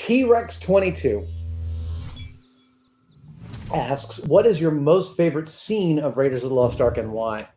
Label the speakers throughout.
Speaker 1: TRex22 asks, what is your most favorite scene of Raiders of the Lost Ark and why?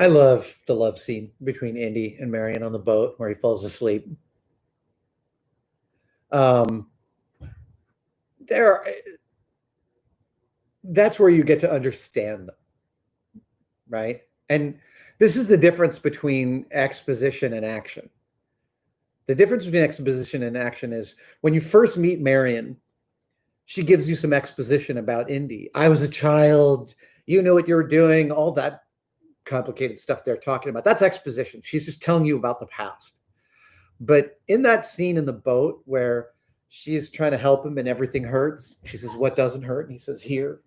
Speaker 1: I love the love scene between Indy and Marion on the boat where he falls asleep. That's where you get to understand them, right? And this is the difference between exposition and action. The difference between exposition and action is when you first meet Marion, she gives you some exposition about Indy. I was a child, you know what you were doing, all that complicated stuff they're talking about. That's exposition. She's just telling you about the past. But in that scene in the boat where she's trying to help him and everything hurts, she says, what doesn't hurt? And he says, here.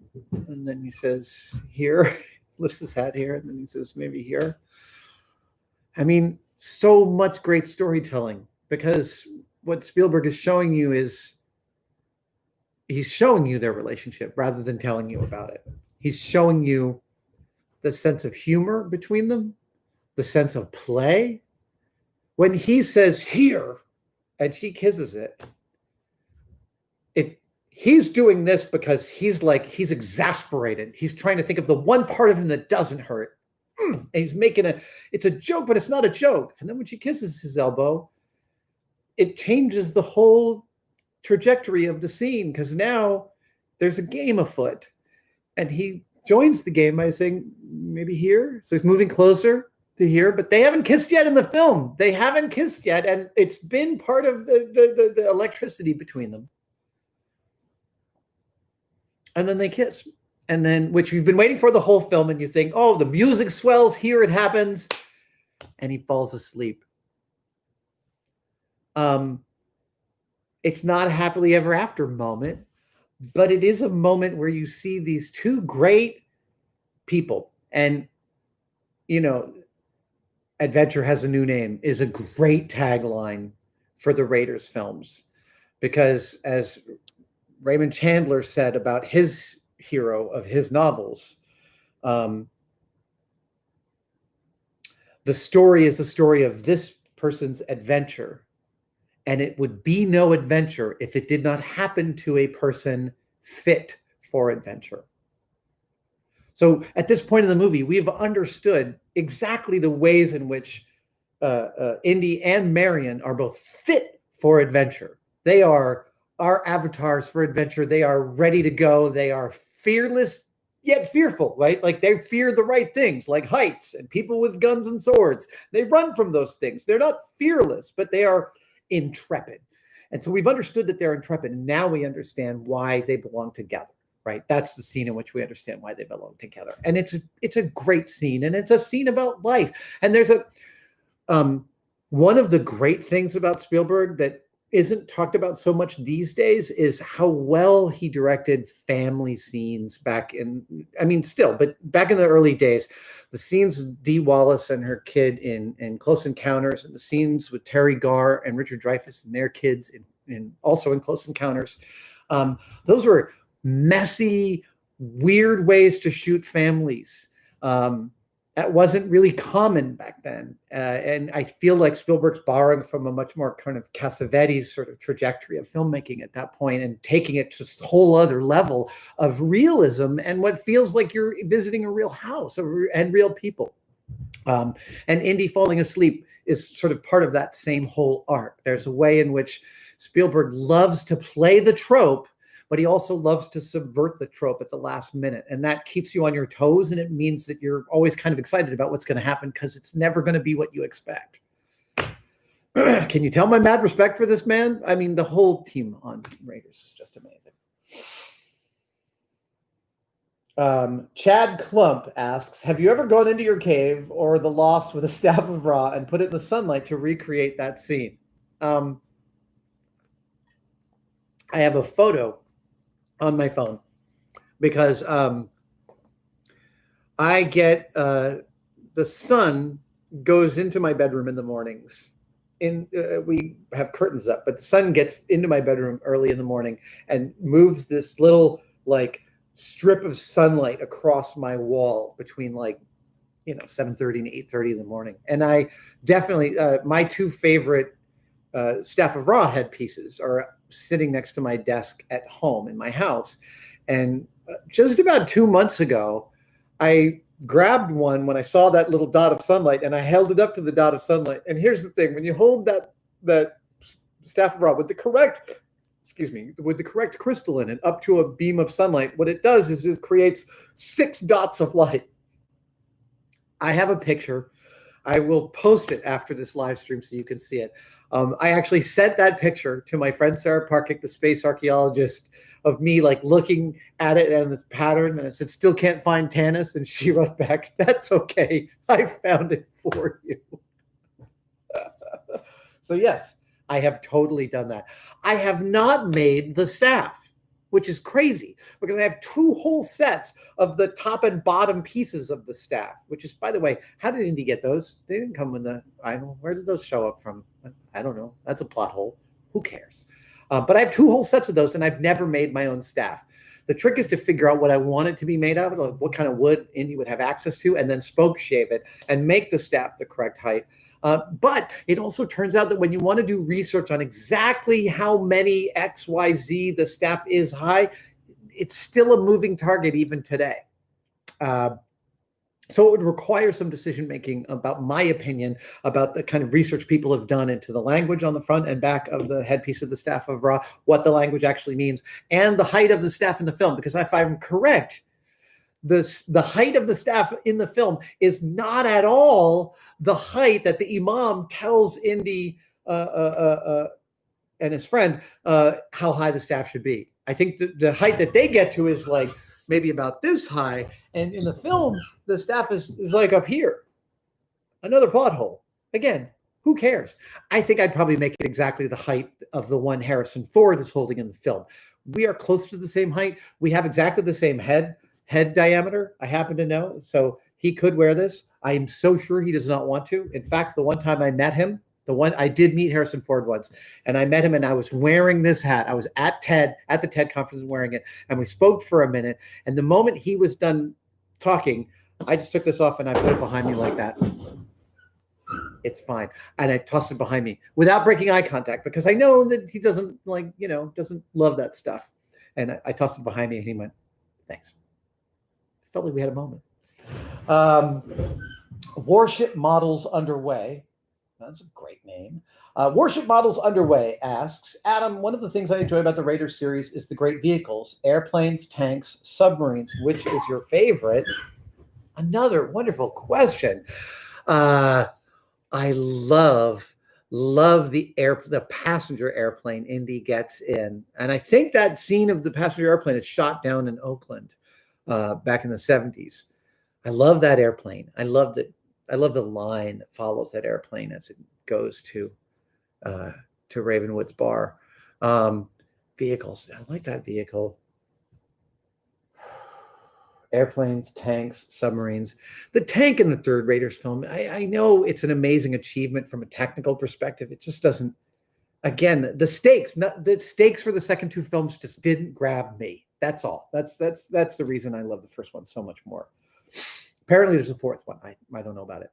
Speaker 1: And then he says, here. Lifts his hat here. And then he says, maybe here. I mean, so much great storytelling, because what Spielberg is showing you is he's showing you their relationship rather than telling you about it. He's showing you the sense of humor between them, the sense of play. When he says here and she kisses it, he's doing this because he's exasperated. He's trying to think of the one part of him that doesn't hurt. And he's making it's a joke, but it's not a joke. And then when she kisses his elbow, it changes the whole trajectory of the scene, because now there's a game afoot. And he joins the game by saying, maybe here. So he's moving closer to here, but they haven't kissed yet in the film. They haven't kissed yet. And it's been part of the electricity between them. And then they kiss. And then, which we've been waiting for the whole film, and you think, oh, the music swells, here it happens. And he falls asleep. It's not a happily ever after moment, but it is a moment where you see these two great people. And, you know, Adventure Has a New Name is a great tagline for the Raiders films, because as Raymond Chandler said about his hero of his novels, the story is the story of this person's adventure, and it would be no adventure if it did not happen to a person fit for adventure. So at this point in the movie, we have understood exactly the ways in which Indy and Marion are both fit for adventure. They are our avatars for adventure. They are ready to go. They are fearless yet fearful, right? Like they fear the right things, like heights and people with guns and swords. They run from those things. They're not fearless, but they are intrepid. And so we've understood that they're intrepid, and now we understand why they belong together, right? That's the scene in which we understand why they belong together. And it's a great scene, and it's a scene about life. And there's one of the great things about Spielberg that isn't talked about so much these days is how well he directed family scenes back in, but back in the early days, the scenes with Dee Wallace and her kid in Close Encounters, and the scenes with Terry Garr and Richard Dreyfuss and their kids also in Close Encounters. Those were messy, weird ways to shoot families. That wasn't really common back then. And I feel like Spielberg's borrowing from a much more kind of Cassavetes sort of trajectory of filmmaking at that point, and taking it to a whole other level of realism and what feels like you're visiting a real house and real people. And Indy falling asleep is sort of part of that same whole arc. There's a way in which Spielberg loves to play the trope, but he also loves to subvert the trope at the last minute. And that keeps you on your toes, and it means that you're always kind of excited about what's going to happen, because it's never going to be what you expect. Can you tell my mad respect for this man? I mean, the whole team on Raiders is just amazing. Chad Klumpp asks, have you ever gone into your cave or the loft with a staff of raw and put it in the sunlight to recreate that scene? I have a photo on my phone, because I get the sun goes into my bedroom in the mornings. We have curtains up, but the sun gets into my bedroom early in the morning and moves this little like strip of sunlight across my wall between like 7:30 and 8:30 in the morning. And I definitely, my two favorite Staff of Ra headpieces are sitting next to my desk at home in my house. And just about 2 months ago, I grabbed one when I saw that little dot of sunlight, and I held it up to the dot of sunlight. And here's the thing: when you hold that Staff of Ra with the correct crystal in it up to a beam of sunlight, what it does is it creates 6 dots of light. I have a picture. I will post it after this live stream so you can see it. I actually sent that picture to my friend Sarah Parkick, the space archaeologist, of me like looking at it and this pattern, and I said, "Still can't find Tanis," and she wrote back, "That's okay. I found it for you." So yes, I have totally done that. I have not made the staff, which is crazy because I have 2 whole sets of the top and bottom pieces of the staff, which is, by the way, how did Indy get those? They didn't come in the, I don't know, where did those show up from? I don't know. That's a plot hole. Who cares? But I have 2 whole sets of those, and I've never made my own staff. The trick is to figure out what I want it to be made of, like what kind of wood Indy would have access to, and then spoke shave it and make the staff the correct height. But it also turns out that when you want to do research on exactly how many XYZ the staff is high, it's still a moving target even today. So it would require some decision-making about my opinion about the kind of research people have done into the language on the front and back of the headpiece of the Staff of Ra, what the language actually means, and the height of the staff in the film. Because if I'm correct, the height of the staff in the film is not at all the height that the Imam tells Indy and his friend how high the staff should be. I think the height that they get to is like maybe about this high, and in the film, the staff is like up here. Another plot hole. Again, who cares? I think I'd probably make it exactly the height of the one Harrison Ford is holding in the film. We are close to the same height. We have exactly the same head diameter, I happen to know. So he could wear this. I am so sure he does not want to. In fact, the one time I met him, I did meet Harrison Ford once, and I met him and I was wearing this hat. I was at the TED conference wearing it, and we spoke for a minute. And the moment he was done talking, I just took this off and I put it behind me like that. It's fine. And I tossed it behind me without breaking eye contact because I know that he doesn't doesn't love that stuff. And I tossed it behind me and he went, "Thanks." It felt like we had a moment. Warship Models Underway. That's a great name. Warship Models Underway asks, Adam, one of the things I enjoy about the Raiders series is the great vehicles, airplanes, tanks, submarines. Which is your favorite? Another wonderful question. I love the passenger airplane Indy gets in. And I think that scene of the passenger airplane is shot down in Oakland back in the 70s. I love that airplane. I love the line that follows that airplane as it goes to Ravenwood's bar. Vehicles. I like that vehicle. Airplanes, tanks, submarines. The tank in the third Raiders film, I know it's an amazing achievement from a technical perspective. It just doesn't, again, the stakes for the second 2 films just didn't grab me. That's all. That's the reason I love the first one so much more. Apparently there's a 4th one. I don't know about it.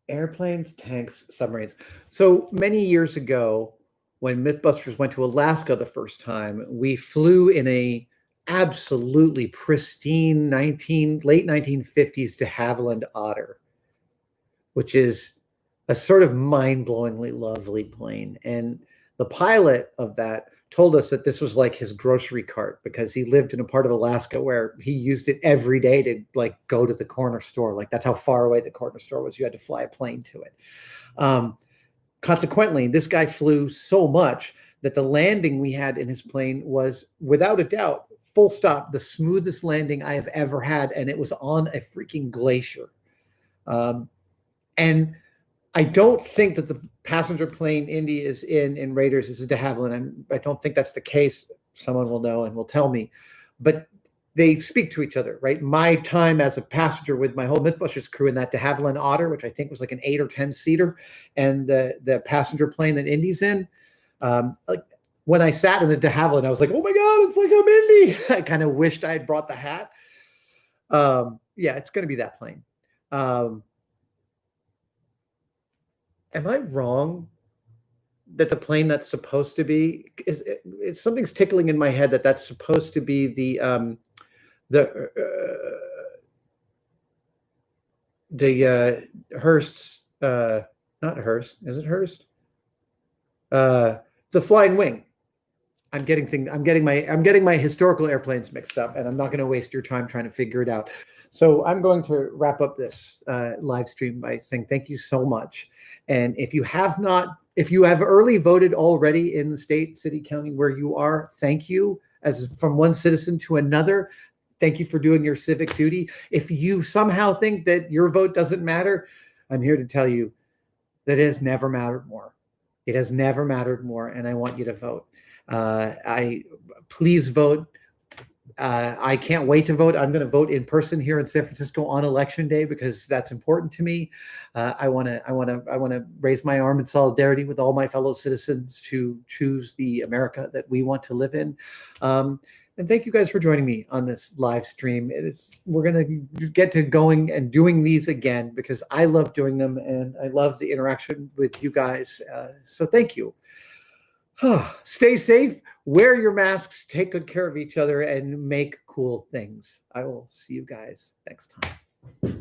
Speaker 1: Airplanes, tanks, submarines. So many years ago, when Mythbusters went to Alaska the first time, we flew in a absolutely pristine late 1950s de Havilland Otter, which is a sort of mind-blowingly lovely plane. And the pilot of that told us that this was like his grocery cart because he lived in a part of Alaska where he used it every day to like go to the corner store. Like that's how far away the corner store was. You had to fly a plane to it. Consequently, this guy flew so much that the landing we had in his plane was, without a doubt, full stop, the smoothest landing I have ever had. And it was on a freaking glacier. And I don't think that the passenger plane Indy is in Raiders is a de Havilland. I don't think that's the case. Someone will know and will tell me. But they speak to each other, right? My time as a passenger with my whole Mythbusters crew in that de Havilland Otter, which I think was like an 8 or 10 seater, and the passenger plane that Indy's in, like when I sat in the de Havilland, I was like, oh my God, it's like I'm Indy. I kind of wished I had brought the hat. Yeah, it's going to be that plane. Um, am I wrong that the plane that's supposed to be is something's tickling in my head that that's supposed to be the Hearst's not Hearst, is it Hearst? Uh, the Flying Wing. I'm getting my historical airplanes mixed up, and I'm not going to waste your time trying to figure it out. So I'm going to wrap up this live stream by saying thank you so much. And if you have not, if you have early voted already in the state, city, county where you are, thank you. As from one citizen to another, thank you for doing your civic duty. If you somehow think that your vote doesn't matter, I'm here to tell you that it has never mattered more. It has never mattered more, and I want you to vote. I please vote. I can't wait to vote. I'm going to vote in person here in San Francisco on election day because that's important to me. I want to raise my arm in solidarity with all my fellow citizens to choose the America that we want to live in. And thank you guys for joining me on this live stream. We're going to get to going and doing these again because I love doing them and I love the interaction with you guys. So thank you. Stay safe, wear your masks, take good care of each other, and make cool things. I will see you guys next time.